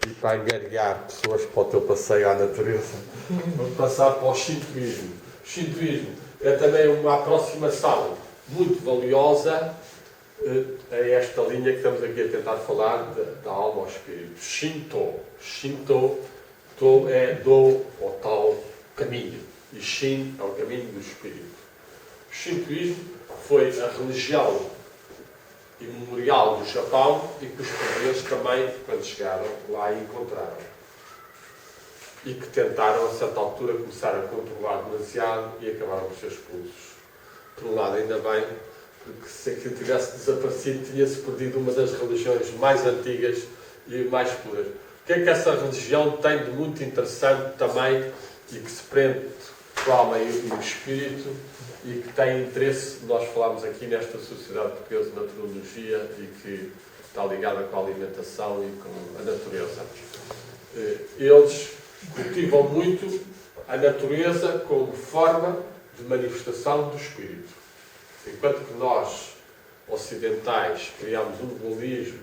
e para angariar pessoas para o teu passeio à natureza, vamos passar para o shintoísmo. O shintoísmo é também uma aproximação muito valiosa a esta linha que estamos aqui a tentar falar da alma ao espírito. Shinto. Shinto é do ou tal caminho. E Shin é o caminho do espírito. O shintoísmo foi a religião imemorial do Japão e que os portugueses também, quando chegaram lá, encontraram. E que tentaram, a certa altura, começar a controlar demasiado e acabaram por ser expulsos. Por um lado, ainda bem, porque se aquilo tivesse desaparecido, tinha-se perdido uma das religiões mais antigas e mais puras. O que é que essa religião tem de muito interessante também e que se prende com a alma e o espírito e que tem interesse, nós falámos aqui nesta Sociedade Portuguesa de Naturologia e que está ligada com a alimentação e com a natureza. Eles cultivam muito a natureza como forma de manifestação do espírito. Enquanto que nós, ocidentais, criamos um dualismo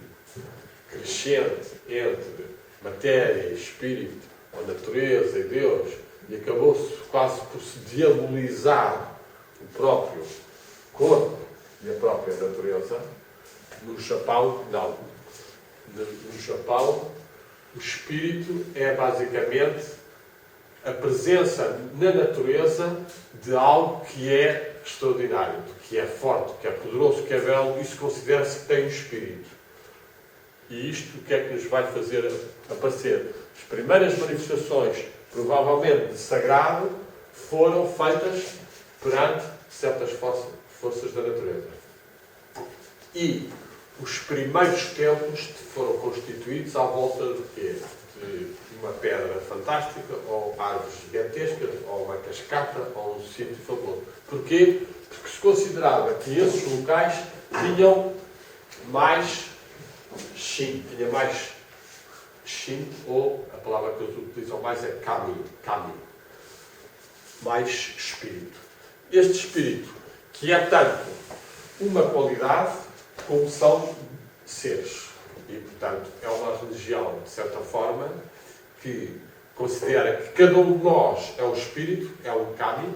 crescente entre matéria e espírito, ou natureza e Deus, e acabou-se quase por se diabolizar o próprio corpo e a própria natureza. No Japão, não. No Japão, o espírito é basicamente a presença na natureza de algo que é extraordinário, que é forte, que é poderoso, que é belo, isso considera-se que tem um espírito. E isto o que é que nos vai fazer aparecer? As primeiras manifestações, provavelmente de sagrado, foram feitas perante certas forças da natureza. E os primeiros templos foram constituídos à volta de quê? De uma pedra fantástica, ou árvores gigantescas, ou uma cascata, ou um sítio fabuloso. Porquê? Porque se considerava que esses locais tinham mais Shin, ou a palavra que eles utilizam mais é Kami, mais espírito. Este espírito, que é tanto uma qualidade como são seres. E, portanto, é uma religião, de certa forma, que considera que cada um de nós é um espírito, é um Kami,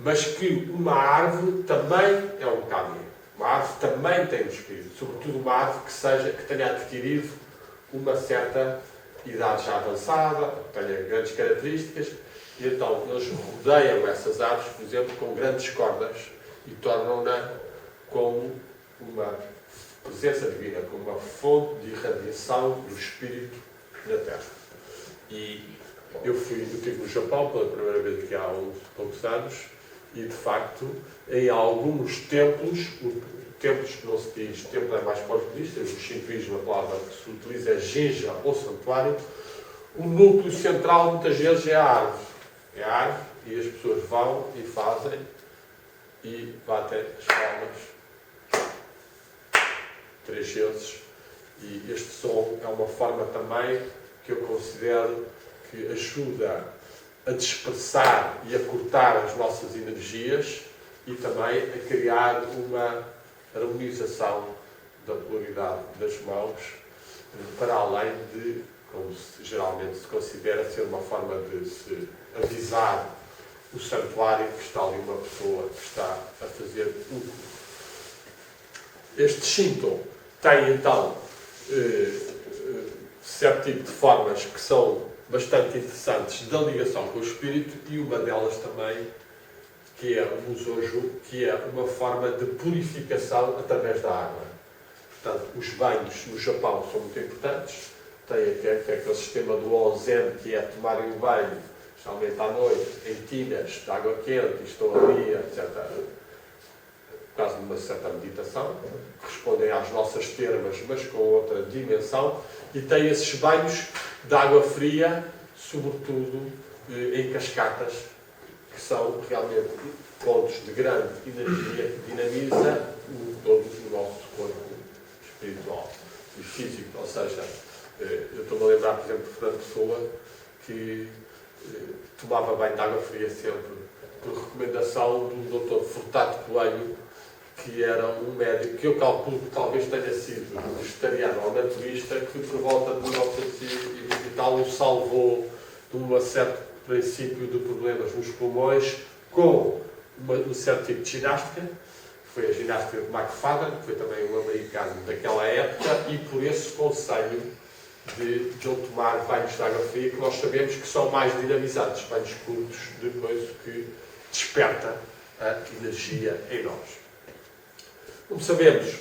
mas que uma árvore também é um Kami. Uma árvore também tem um espírito, sobretudo uma árvore que tenha adquirido uma certa idade já avançada, que tenha grandes características, e então eles rodeiam essas árvores, por exemplo, com grandes cordas e tornam-na como uma presença divina, como uma fonte de irradiação do espírito na Terra. E eu estive no Japão pela primeira vez aqui há uns poucos anos, e de facto, em alguns templos, templos que não se diz, templo é mais para os budistas, no shintoísmo a palavra que se utiliza é jinja ou santuário, o núcleo central muitas vezes é a árvore. É a árvore e as pessoas vão e fazem e batem as palmas 3 vezes. E este som é uma forma também que eu considero que ajuda a dispersar e a cortar as nossas energias e também a criar uma harmonização da polaridade das mãos, para além de, como geralmente se considera, ser uma forma de se avisar o santuário que está ali uma pessoa que está a fazer o culto. Este Shinto tem então certo tipo de formas que são bastante interessantes da ligação com o espírito, e uma delas também, que é o Musojo, que é uma forma de purificação através da água. Portanto, os banhos no Japão são muito importantes. Tem aquele sistema do onsen, que é tomarem um banho, especialmente à noite, em tinas de água quente, e estão ali, etc. Quase numa certa meditação, que respondem às nossas termas, mas com outra dimensão, e tem esses banhos de água fria, sobretudo em cascatas, que são realmente pontos de grande energia que dinamiza todo o nosso corpo espiritual e físico. Ou seja, eu estou-me a lembrar, por exemplo, de Fernando Pessoa, que tomava banho de água fria sempre, por recomendação do Dr. Furtado Coelho, que era um médico que eu calculo que talvez tenha sido vegetariano ou naturista, que por volta de 1920 e tal o salvou de um certo princípio de problemas nos pulmões com um certo tipo de ginástica, que foi a ginástica de McFadden, que foi também um americano daquela época, e por esse conselho de ele tomar banhos de água fria, que nós sabemos que são mais dinamizantes, banhos curtos, depois o que desperta a energia em nós. Como sabemos,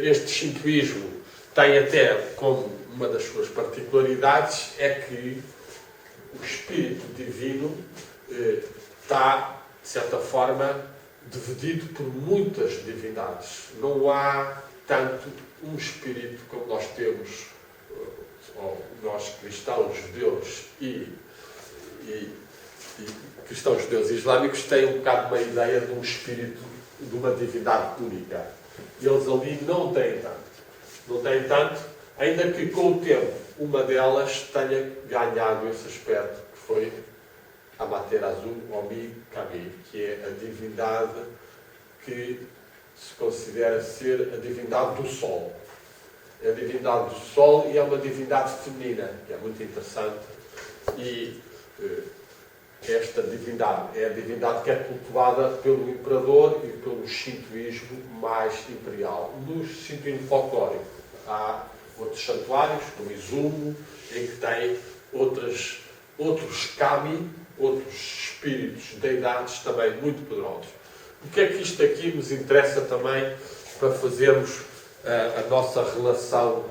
este shintoísmo tem até como uma das suas particularidades é que o espírito divino está, de certa forma, dividido por muitas divindades. Não há tanto um espírito como nós temos, nós cristãos, judeus e cristãos, judeus e islâmicos têm um bocado uma ideia de um espírito, de uma divindade única. E eles ali não têm tanto. Não têm tanto, ainda que com o tempo uma delas tenha ganhado esse aspecto, que foi Amaterasu Omi Kami, que é a divindade que se considera ser a divindade do Sol. É a divindade do Sol e é uma divindade feminina, que é muito interessante. E esta divindade é a divindade que é cultuada pelo imperador e pelo shintoísmo mais imperial. No shintoísmo folclórico há outros santuários, como Izumo, em que tem outros kami, outros espíritos, deidades também muito poderosos. O que é que isto aqui nos interessa também para fazermos a nossa relação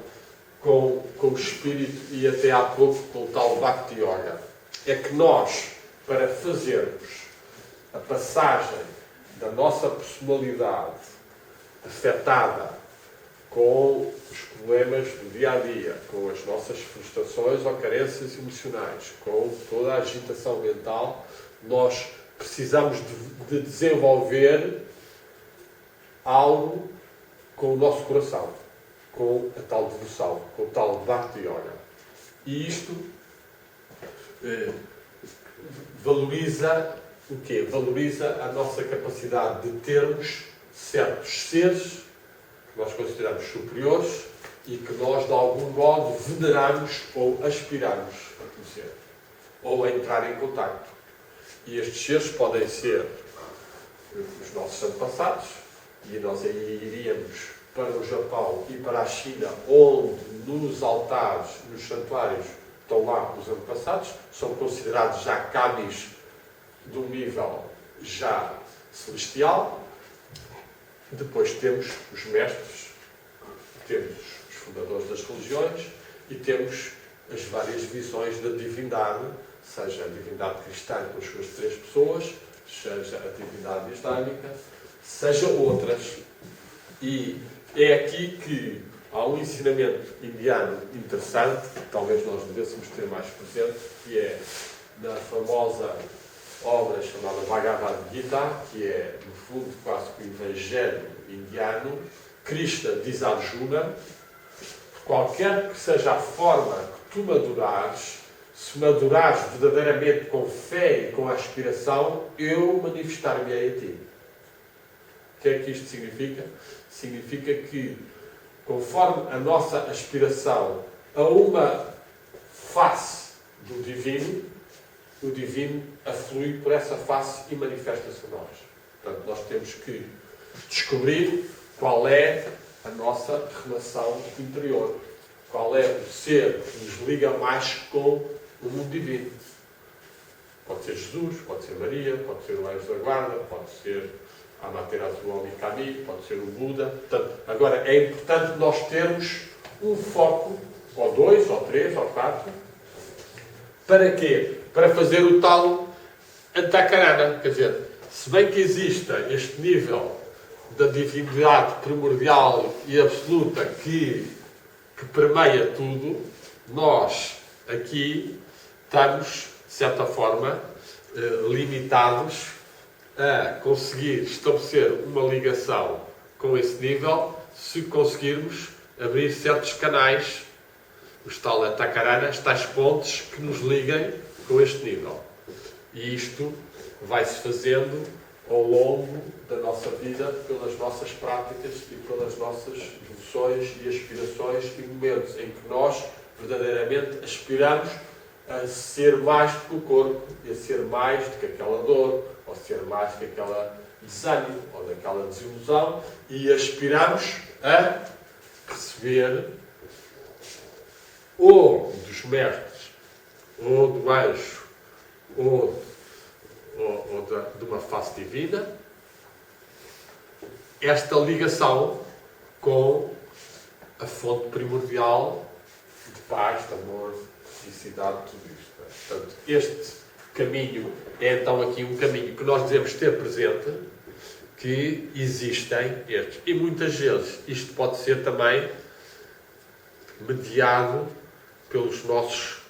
com o espírito e até há pouco com o tal Bhakti Yoga? É que nós, para fazermos a passagem da nossa personalidade afetada com os problemas do dia-a-dia, com as nossas frustrações ou carências emocionais, com toda a agitação mental, nós precisamos de desenvolver algo com o nosso coração, com a tal devoção, com o tal Bhakti Yoga. E isto valoriza o quê? Valoriza a nossa capacidade de termos certos seres que nós consideramos superiores e que nós, de algum modo, veneramos ou aspiramos a conhecer, ou a entrar em contacto. E estes seres podem ser os nossos antepassados, e nós aí iríamos para o Japão e para a China, onde nos altares, nos santuários, estão lá os antepassados, são considerados já kamis de um nível já celestial. Depois temos os mestres, temos os fundadores das religiões e temos as várias visões da divindade, seja a divindade cristã com as suas 3 pessoas, seja a divindade islâmica, seja outras. E é aqui que há um ensinamento indiano interessante, que talvez nós devêssemos ter mais presente, que é na famosa obra chamada Bhagavad Gita, que é, no fundo, quase que o Evangelho indiano. Krishna diz a Arjuna: qualquer que seja a forma que tu me adorares, se me adorares verdadeiramente com fé e com aspiração, eu manifestar-me-ei a ti. O que é que isto significa? Significa que, conforme a nossa aspiração a uma face do divino, o divino aflui por essa face e manifesta-se a nós. Portanto, nós temos que descobrir qual é a nossa relação interior, qual é o ser que nos liga mais com o mundo divino. Pode ser Jesus, pode ser Maria, pode ser o anjo da guarda, pode ser a Amaterasu Omi Kami, pode ser o Buda. Portanto, agora, é importante nós termos um foco, ou 2, ou 3, ou 4. Para quê? Para fazer o tal Antakarana. Quer dizer, se bem que exista este nível da divindade primordial e absoluta que permeia tudo, nós aqui estamos, de certa forma, limitados a conseguir estabelecer uma ligação com esse nível se conseguirmos abrir certos canais, os tal Antakarana, tais pontes que nos liguem com este nível. E isto vai-se fazendo ao longo da nossa vida, pelas nossas práticas e pelas nossas devoções e aspirações e momentos em que nós verdadeiramente aspiramos a ser mais do que o corpo e a ser mais do que aquela dor, ou ser mais do que aquela desânimo ou daquela desilusão, e aspiramos a receber ou dos mestres, ou do anjo, ou de uma face divina, esta ligação com a fonte primordial de paz, de amor, de felicidade, tudo isto. Portanto, este caminho é então aqui um caminho que nós devemos ter presente, que existem estes. E muitas vezes isto pode ser também mediado pelos nossos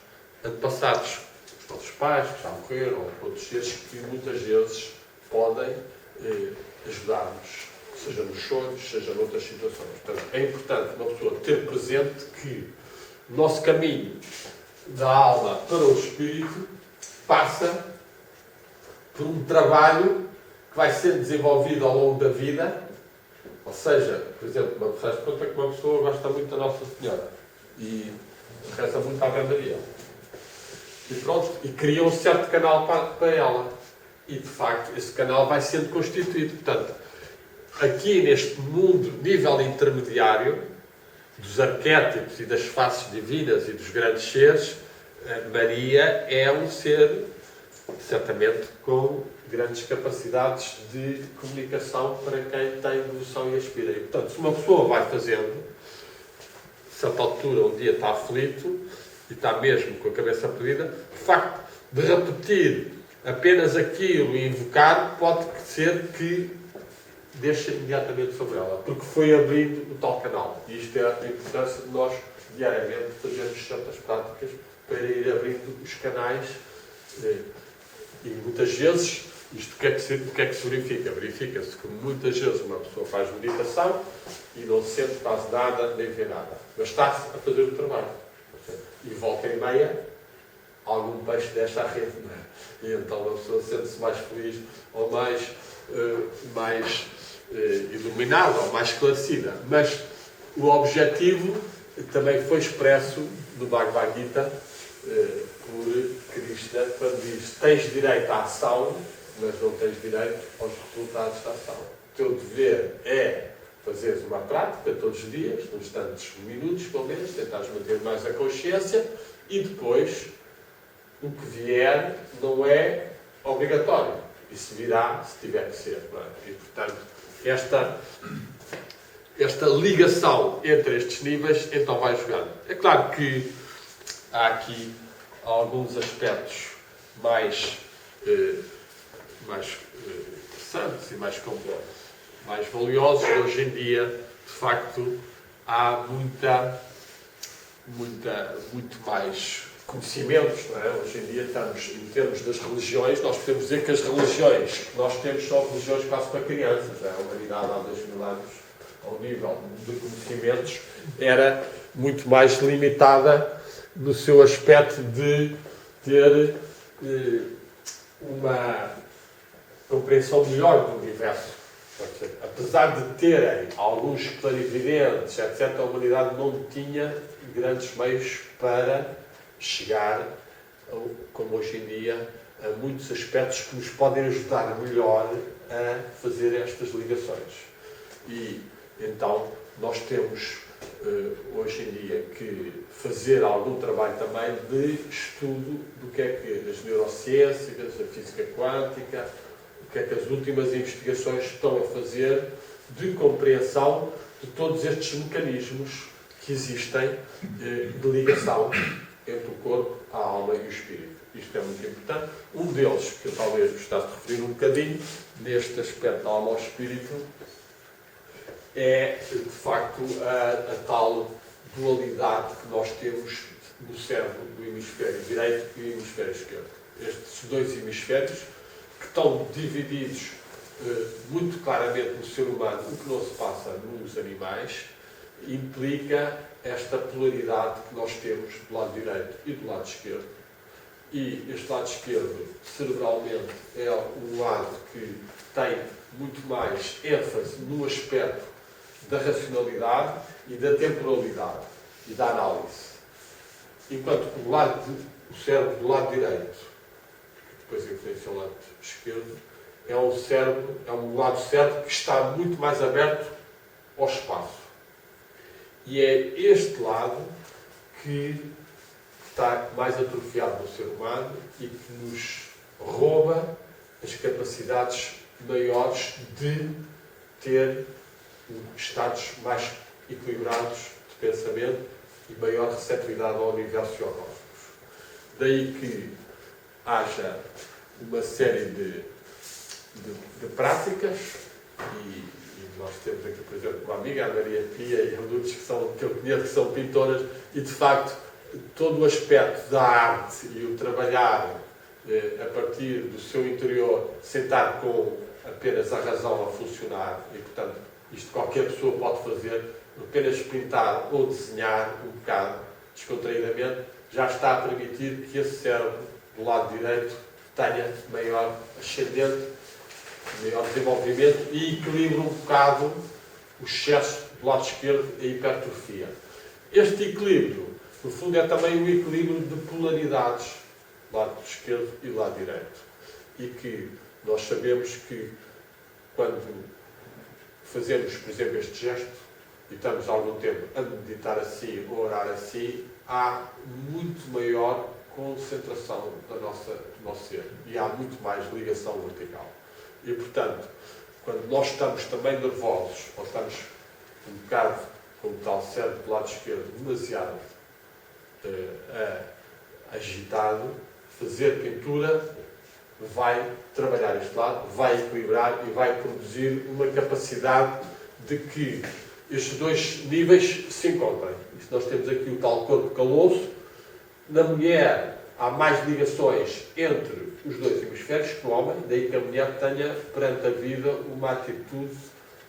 antepassados, os nossos pais que já morreram, ou outros seres que muitas vezes podem ajudar-nos, seja nos sonhos, seja noutras situações. Portanto, é importante uma pessoa ter presente que o nosso caminho da alma para o espírito passa por um trabalho que vai ser desenvolvido ao longo da vida. Ou seja, por exemplo, uma pessoa conta que uma pessoa gosta muito da Nossa Senhora e reza muito à Ave Maria. E pronto, e cria um certo canal para ela. E de facto, esse canal vai sendo constituído. Portanto, aqui neste mundo, nível intermediário, dos arquétipos e das faces divinas e dos grandes seres, Maria é um ser, certamente, com grandes capacidades de comunicação para quem tem devoção e aspira. E, portanto, se uma pessoa vai fazendo, a certa altura, um dia está aflito e está mesmo com a cabeça perdida, o facto de repetir apenas aquilo e invocar pode ser que deixe imediatamente sobre ela, porque foi abrindo o tal canal. E isto é a importância de nós, diariamente, fazermos certas práticas para ir abrindo os canais. E muitas vezes, isto o que é que se verifica? Verifica-se que muitas vezes uma pessoa faz meditação e não sente quase nada, nem vê nada. Mas está-se a fazer o trabalho. E volta e meia, algum peixe desce à rede, não é? E então a pessoa sente-se mais feliz ou mais iluminada ou mais esclarecida. Mas o objetivo também foi expresso no Bhagavad Gita por Krishna, quando diz: tens direito à ação, mas não tens direito aos resultados da ação. O teu dever é fazeres uma prática todos os dias, uns tantos minutos, pelo menos, tentares manter mais a consciência, e depois o que vier não é obrigatório. Isso virá se tiver que ser. Não é? E, portanto, esta ligação entre estes níveis então vai jogando. É claro que há aqui alguns aspectos mais interessantes e mais valiosos. Hoje em dia, de facto, há muito mais conhecimentos, não é? Hoje em dia estamos, em termos das religiões, nós podemos dizer que as religiões que nós temos são religiões quase para crianças. Não é? A humanidade há 2000 anos, ao nível de conhecimentos, era muito mais limitada no seu aspecto de ter uma compreensão melhor do universo. Apesar de terem alguns clarividentes, etc., a humanidade não tinha grandes meios para chegar, como hoje em dia, a muitos aspectos que nos podem ajudar melhor a fazer estas ligações. E então nós temos hoje em dia que fazer algum trabalho também de estudo do que é que as neurociências, a física quântica, o que é que as últimas investigações estão a fazer de compreensão de todos estes mecanismos que existem de ligação entre o corpo, a alma e o espírito. Isto é muito importante. Um deles, que eu talvez gostasse de referir um bocadinho, neste aspecto da alma ao espírito, é, de facto, a tal dualidade que nós temos no cérebro do hemisfério direito e do hemisfério esquerdo. Estes dois hemisférios, que estão divididos muito claramente no ser humano, o que não se passa nos animais, implica esta polaridade que nós temos do lado direito e do lado esquerdo. E este lado esquerdo, cerebralmente, é um lado que tem muito mais ênfase no aspecto da racionalidade e da temporalidade e da análise. Enquanto o cérebro do lado direito, que depois influencia o lado esquerdo, é um lado cérebro que está muito mais aberto ao espaço. E é este lado que está mais atrofiado no ser humano e que nos rouba as capacidades maiores de ter estados mais equilibrados de pensamento e maior receptividade ao universo e ao cosmos. Daí que haja uma série de práticas e nós temos aqui, por exemplo, uma amiga, a Maria Pia e a Lourdes, que eu conheço, que são pintoras, e de facto todo o aspecto da arte e o trabalhar a partir do seu interior, sentar com apenas a razão a funcionar, e portanto isto qualquer pessoa pode fazer, apenas pintar ou desenhar um bocado descontraídamente, já está a permitir que esse cérebro do lado direito tenha maior ascendente, maior desenvolvimento e equilibre um bocado o excesso do lado esquerdo e a hipertrofia. Este equilíbrio, no fundo, é também o equilíbrio de polaridades, do lado esquerdo e do lado direito. E que nós sabemos que quando fazemos, por exemplo, este gesto e estamos algum tempo a meditar assim ou orar assim, há muito maior concentração do nosso ser e há muito mais ligação vertical. E, portanto, quando nós estamos também nervosos ou estamos um bocado, como tal cérebro do lado esquerdo, demasiado agitado, fazer pintura vai trabalhar este lado, vai equilibrar e vai produzir uma capacidade de que estes dois níveis se encontrem. Isto nós temos aqui o tal corpo caloso. Na mulher há mais ligações entre os dois hemisférios que no homem, daí que a mulher tenha perante a vida uma atitude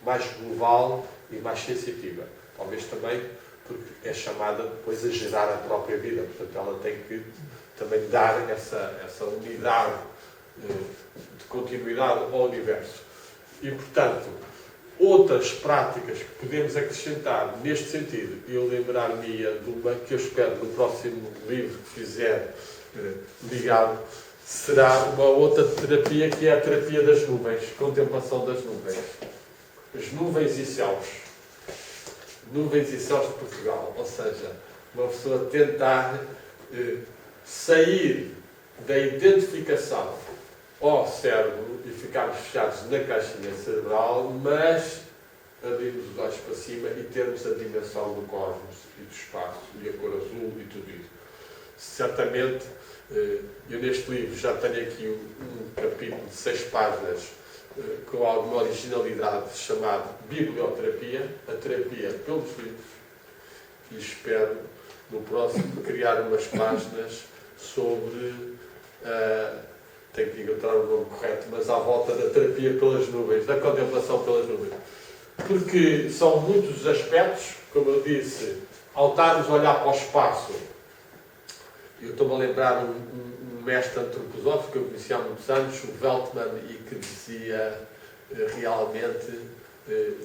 mais global e mais sensitiva. Talvez também porque é chamada depois a gerar a própria vida, portanto ela tem que também dar essa unidade de continuidade ao universo. E, portanto, outras práticas que podemos acrescentar neste sentido, eu lembrar-me-ia de uma que eu espero no próximo livro que fizer ligado, será uma outra terapia que é a terapia das nuvens, contemplação das nuvens. As nuvens e céus. Nuvens e céus de Portugal. Ou seja, uma pessoa tentar sair da identificação ao cérebro e ficarmos fechados na caixinha cerebral, mas abrirmos os olhos para cima e termos a dimensão do cosmos e do espaço e a cor azul e tudo isso. Certamente, eu neste livro já tenho aqui um capítulo de 6 páginas com alguma originalidade chamado Biblioterapia, a terapia pelos livros, e espero no próximo criar umas páginas sobre tenho que encontrar o nome correto, mas à volta da terapia pelas nuvens, da contemplação pelas nuvens. Porque são muitos os aspectos, como eu disse, ao estarmos a olhar para o espaço. Eu estou-me a lembrar um mestre antroposófico que eu conheci há muitos anos, o Veltman, e que dizia realmente,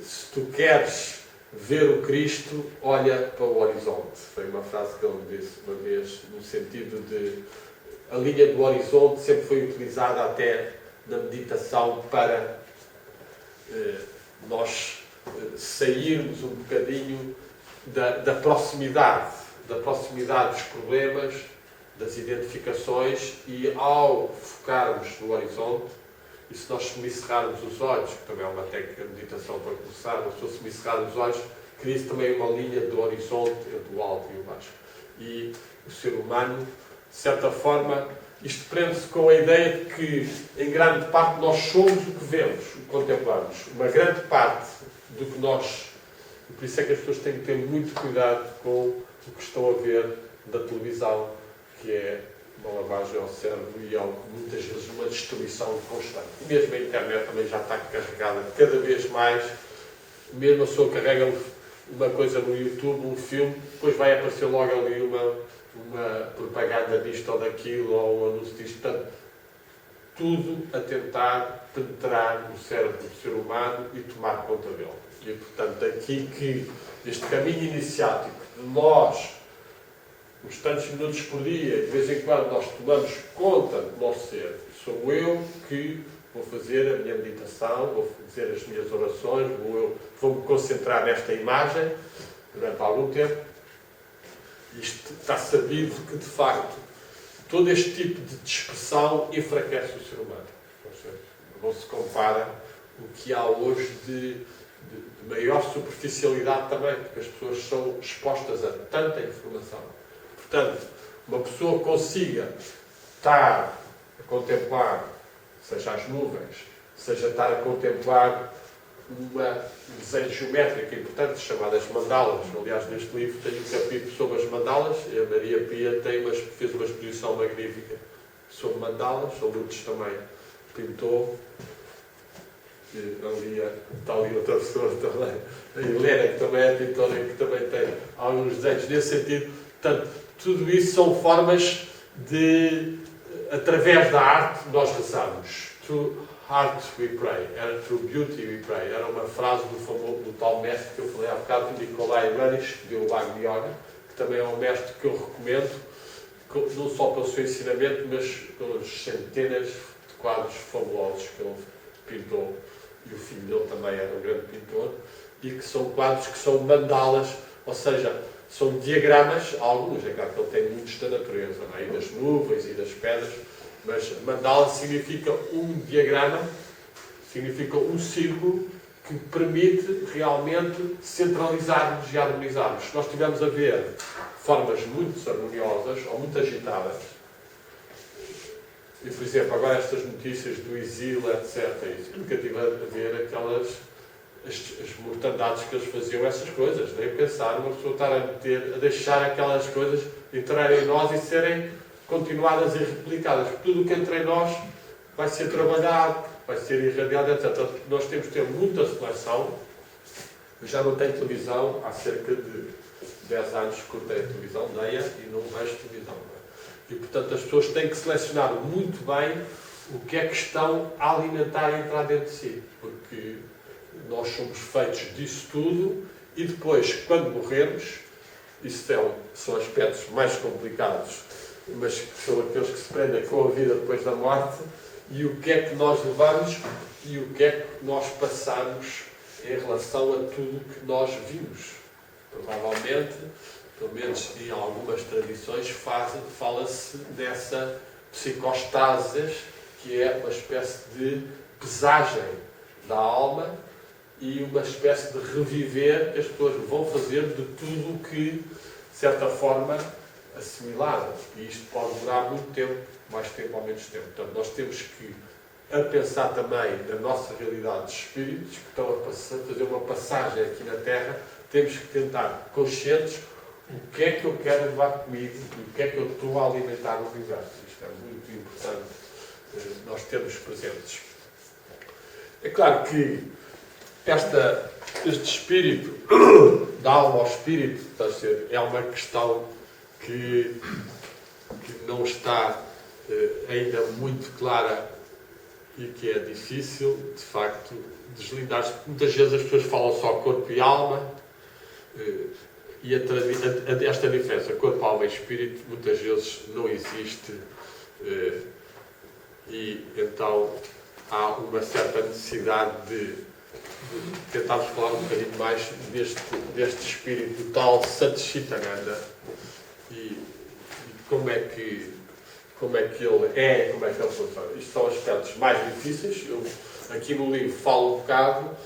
se tu queres ver o Cristo, olha para o horizonte. Foi uma frase que ele me disse uma vez, no sentido de a linha do horizonte sempre foi utilizada até na meditação para nós sairmos um bocadinho da proximidade dos problemas, das identificações, e ao focarmos no horizonte, e se nós semicerrarmos os olhos, que também é uma técnica de meditação para começar, mas se semicerrar os olhos, cria-se também uma linha do horizonte entre o alto e o baixo. E o ser humano, de certa forma, isto prende-se com a ideia de que, em grande parte, nós somos o que vemos, o que contemplamos. Uma grande parte do que nós... E por isso é que as pessoas têm que ter muito cuidado com o que estão a ver da televisão, que é uma lavagem ao cérebro e muitas vezes uma destruição constante. E mesmo a internet também já está carregada cada vez mais. Mesmo a pessoa carrega uma coisa no YouTube, um filme, depois vai aparecer logo ali uma propaganda disto ou daquilo, ou um anúncio disto. Portanto, tudo a tentar penetrar no cérebro do ser humano e tomar conta dele. E, portanto, aqui que este caminho iniciático de nós, uns tantos minutos por dia, de vez em quando nós tomamos conta do nosso ser. Sou eu que vou fazer a minha meditação, vou fazer as minhas orações, vou-me concentrar nesta imagem durante algum tempo. Isto está sabido que, de facto, todo este tipo de dispersão enfraquece o ser humano. Não se compara o que há hoje de maior superficialidade também, porque as pessoas são expostas a tanta informação. Portanto, uma pessoa consiga estar a contemplar, seja as nuvens, seja estar a contemplar um desenho geométrico importante, chamadas mandalas. Aliás, neste livro tem um capítulo sobre as mandalas, e a Maria Pia fez uma exposição magnífica sobre mandalas, a Lourdes também pintou, e está ali outra pessoa também, a Helena, que também é pintora e que também tem alguns desenhos nesse sentido. Portanto, tudo isso são formas de, através da arte, nós rezamos. Through art we pray, era through beauty we pray. Era uma frase do tal mestre que eu falei há bocado, Nikolai Manisch, que deu o Lago de Yoga, que também é um mestre que eu recomendo, não só pelo seu ensinamento, mas pelas centenas de quadros fabulosos que ele pintou, e o filho dele também era um grande pintor, e que são quadros que são mandalas, ou seja, são diagramas, alguns, é claro que ele tem muitos da natureza, não é? E das nuvens e das pedras, mas mandala significa um diagrama, significa um círculo que permite realmente centralizarmos e harmonizarmos. Se nós estivermos a ver formas muito harmoniosas ou muito agitadas, e por exemplo, agora estas notícias do exílio, etc., eu nunca tive a ver as mortandades que eles faziam, essas coisas, nem pensar uma pessoa estar a deixar aquelas coisas entrarem em nós e serem continuadas e replicadas. Tudo o que entra em nós vai ser trabalhado, vai ser irradiado, etc. Portanto, nós temos de ter muita reflexão. Eu já não tenho televisão há cerca de 10 anos, cortei a televisão, leia e não vejo televisão. E, portanto, as pessoas têm que selecionar muito bem o que é que estão a alimentar e entrar dentro de si. Porque nós somos feitos disso tudo e depois, quando morrermos, isso são aspectos mais complicados, mas são aqueles que se prendem com a vida depois da morte, e o que é que nós levamos e o que é que nós passamos em relação a tudo que nós vimos. Provavelmente, pelo menos em algumas tradições, fala-se dessa psicostasis, que é uma espécie de pesagem da alma e uma espécie de reviver que as pessoas vão fazer de tudo o que, de certa forma, assimilaram. E isto pode durar muito tempo, mais tempo ou menos tempo. Portanto, nós temos que pensar também na nossa realidade de espíritos que estão a fazer uma passagem aqui na Terra. Temos que tentar, conscientes, o que é que eu quero levar comigo e o que é que eu estou a alimentar no universo. Isto é muito importante nós termos presentes. É claro que este espírito, da alma ao espírito, está a ser, é uma questão que não está ainda muito clara e que é difícil, de facto, deslindar-se. Muitas vezes as pessoas falam só corpo e alma, e esta diferença, corpo, alma e espírito, muitas vezes não existe, e então há uma certa necessidade de tentarmos falar um bocadinho mais deste espírito tal Satchitananda e como é que ele é, como é que ele funciona. Isto são aspectos mais difíceis. Eu aqui no livro falo um bocado,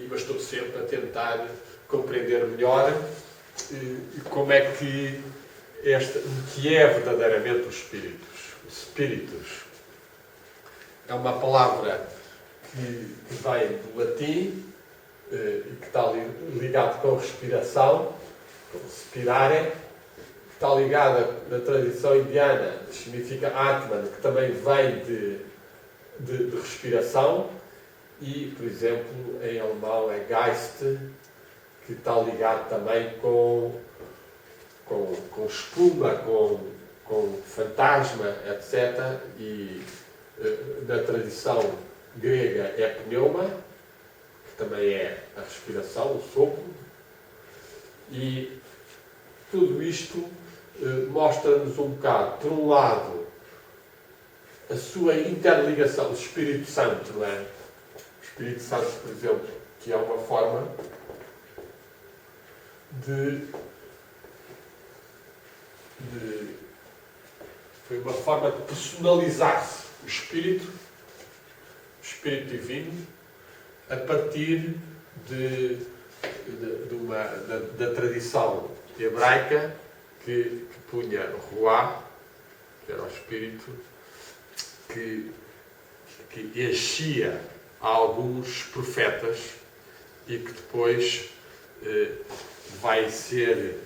mas estou sempre a tentar compreender melhor como é que o que é verdadeiramente os espíritos. Os espíritos é uma palavra que vem do latim e que está ligado com respiração, com spirare, que está ligada na tradição indiana, significa Atman, que também vem de respiração, e, por exemplo, em alemão é Geist, que está ligado também com com espuma, com fantasma, etc. E na tradição grega é pneuma, que também é a respiração, o sopro. E tudo isto mostra-nos um bocado, por um lado, a sua interligação, o Espírito Santo, não é? O Espírito Santo, por exemplo, que é uma forma foi uma forma de personalizar-se o Espírito Divino, a partir da tradição hebraica que punha Ruá, que era o Espírito, que enchia alguns profetas e que depois vai ser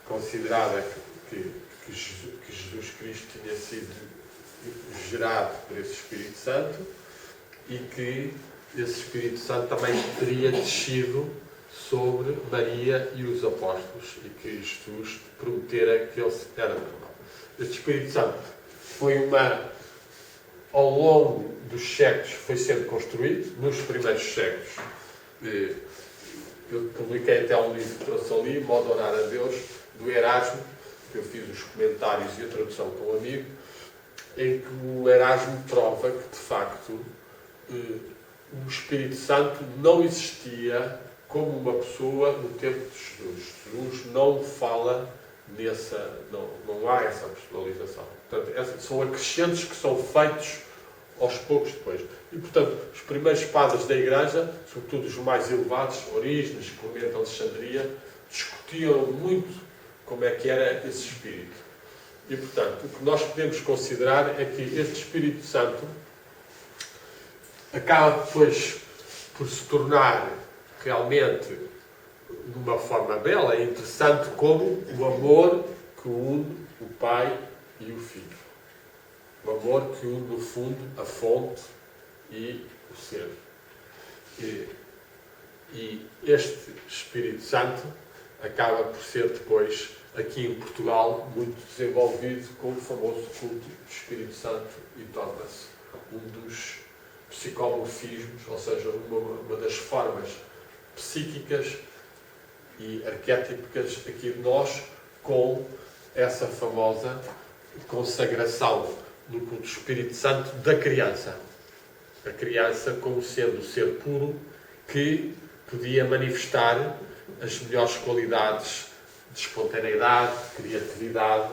considerada que Jesus Cristo tinha sido gerado por esse Espírito Santo e que esse Espírito Santo também teria descido sobre Maria e os apóstolos e que Jesus prometera que ele era normal. Este Espírito Santo foi ao longo dos séculos foi sendo construído, nos primeiros séculos. Eu publiquei até um livro que trouxe ali, Modo de Orar a Deus, do Erasmo, que eu fiz os comentários e a tradução com um amigo, em que o Erasmo prova que, de facto, o Espírito Santo não existia como uma pessoa no tempo de Jesus. Jesus não fala não há essa personalização. Portanto, são acrescentos que são feitos aos poucos depois. E, portanto, os primeiros padres da Igreja, sobretudo os mais elevados, Orígenes, Clemente de Alexandria, discutiam muito como é que era esse Espírito. E, portanto, o que nós podemos considerar é que este Espírito Santo acaba depois por se tornar realmente de uma forma bela e interessante como o amor que une o Pai e o Filho. O amor que une, no fundo, a fonte e o ser. E este Espírito Santo acaba por ser depois, aqui em Portugal, muito desenvolvido com o famoso culto do Espírito Santo e torna-se um dos psicomorfismos, ou seja, uma das formas psíquicas e arquétipicas aqui de nós, com essa famosa consagração no culto do Espírito Santo da criança. A criança como sendo o ser puro que podia manifestar as melhores qualidades de espontaneidade, de criatividade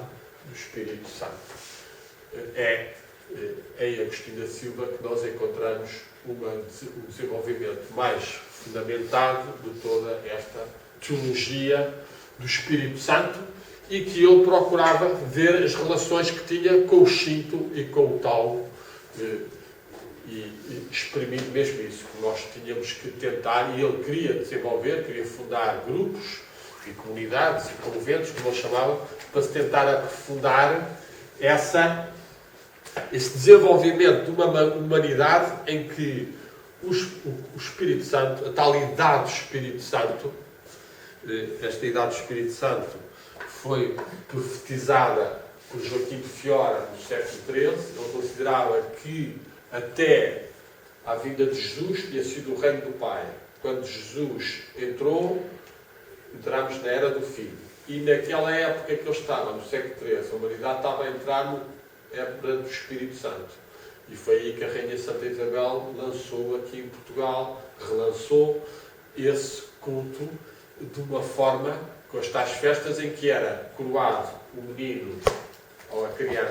do Espírito Santo. É em Agostinho da Silva que nós encontramos um desenvolvimento mais fundamentado de toda esta teologia do Espírito Santo e que ele procurava ver as relações que tinha com o Shinto e com o Tao e exprimir mesmo isso, que nós tínhamos que tentar, e ele queria desenvolver, queria fundar grupos e comunidades e conventos, como ele chamava, para se tentar aprofundar esse desenvolvimento de uma humanidade em que o Espírito Santo, a tal idade do Espírito Santo, esta idade do Espírito Santo foi profetizada por Joaquim de Fiora no século XIII. Ele considerava que até à vinda de Jesus tinha sido o reino do Pai. Quando Jesus entrou, entramos na Era do Filho. E naquela época que ele estava, no século XIII, a humanidade estava a entrar na época do Espírito Santo. E foi aí que a Rainha Santa Isabel lançou aqui em Portugal, relançou esse culto de uma forma, com as tais festas em que era coroado o menino ou a criança